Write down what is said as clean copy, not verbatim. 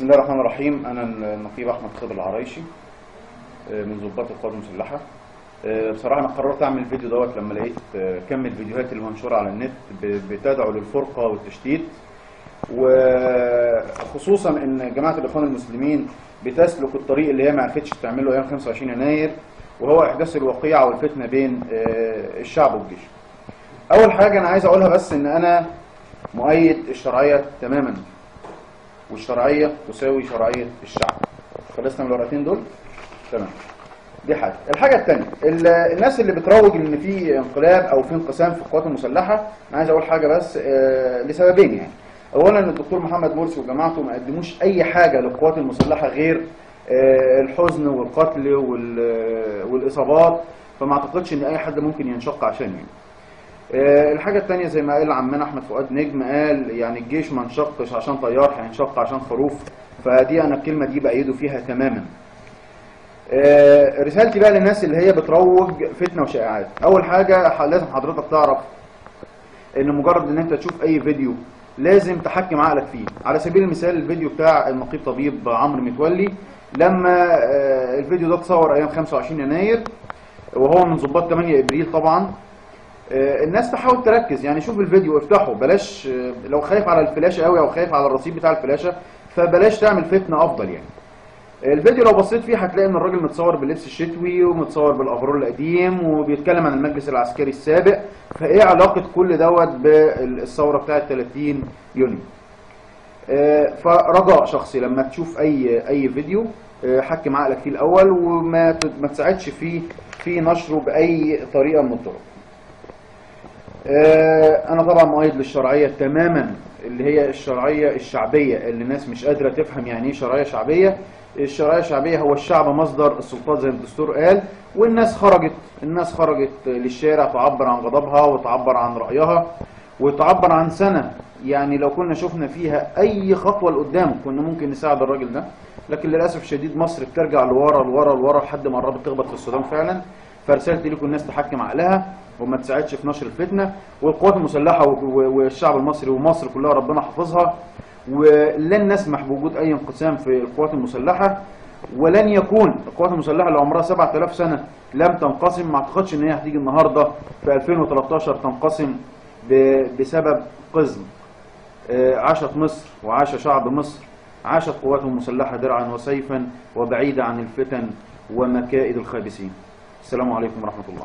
بسم الله الرحمن الرحيم. أنا النقيب أحمد خضر العرايشي من ضباط القوات المسلحة. بصراحة أنا قررت أعمل الفيديو دوت لما لقيت كم الفيديوهات اللي منشورة على النت بتدعو للفرقة والتشتيت، وخصوصا إن جماعة الإخوان المسلمين بتسلك الطريق اللي هي ما عرفتش تعمله أيام 25 يناير، وهو إحداث الوقيعة والفتنة بين الشعب والجيش. أول حاجة أنا عايز أقولها بس إن أنا مؤيد الشرعية تماما، والشرعية تساوي شرعية الشعب. خلصنا من الورقتين دول؟ تمام. دي حاجة. الحاجة الثانية، الناس اللي بتروج ان في انقلاب او في انقسام في القوات المسلحة، انا عايز اقول حاجة بس لسببين يعني. اولا الدكتور محمد مرسي وجماعته ما قدموش اي حاجة للقوات المسلحة غير الحزن والقتل والاصابات، فما اعتقدش ان اي حد ممكن ينشق عشان يعني. الحاجة الثانية زي ما قال عمنا أحمد فؤاد نجم، قال يعني الجيش ما انشقش عشان طيار، هينشق عشان خروف، فدي أنا الكلمة دي بأيده فيها تماما. رسالتي بقى للناس اللي هي بتروج فتنة وشائعات. أول حاجة لازم حضرتك تعرف إن مجرد إن أنت تشوف أي فيديو لازم تحكم عقلك فيه. على سبيل المثال الفيديو بتاع النقيب طبيب عمرو متولي، لما الفيديو ده اتصور أيام 25 يناير وهو من ضباط 8 إبريل طبعا. الناس تحاول تركز، يعني شوف الفيديو افتحه، بلاش لو خايف على الفلاشة قوي او خايف على الرصيد بتاع الفلاشة فبلاش تعمل فتنة افضل يعني. الفيديو لو بصيت فيه هتلاقي ان الراجل متصور باللبس الشتوي ومتصور بالافرول القديم وبيتكلم عن المجلس العسكري السابق، فايه علاقة كل دوت بالثورة بتاعة 30 يونيو؟ فرجاء شخصي لما تشوف اي فيديو حكم عقلك فيه الاول، وما تساعدش في نشره باي طريقة من الطرق. أنا طبعا مؤيد للشرعية تماما، اللي هي الشرعية الشعبية اللي الناس مش قادرة تفهم يعني ايه شرعية شعبية. الشرعية الشعبية هو الشعب مصدر السلطات زي ما الدستور قال، والناس خرجت للشارع تعبر عن غضبها وتعبر عن رأيها وتعبر عن سنة. يعني لو كنا شفنا فيها أي خطوة لقدام كنا ممكن نساعد الراجل ده، لكن للأسف الشديد مصر بترجع لورا لورا لورا لحد ما قربت تخبط في السودان فعلا. فرسالتي لكم الناس تحكم عقلها وما تساعدش في نشر الفتنة، والقوات المسلحة والشعب المصري ومصر كلها ربنا حافظها، ولن نسمح بوجود أي انقسام في القوات المسلحة، ولن يكون القوات المسلحة اللي عمرها 7000 سنة لم تنقسم. ما اعتقدش ان هي هتيجي النهاردة في 2013 تنقسم بسبب قزم. عاشت مصر وعاش شعب مصر، عاشت قواتهم المسلحة درعا وسيفا وبعيدة عن الفتن ومكائد الخابثين. السلام عليكم ورحمة الله.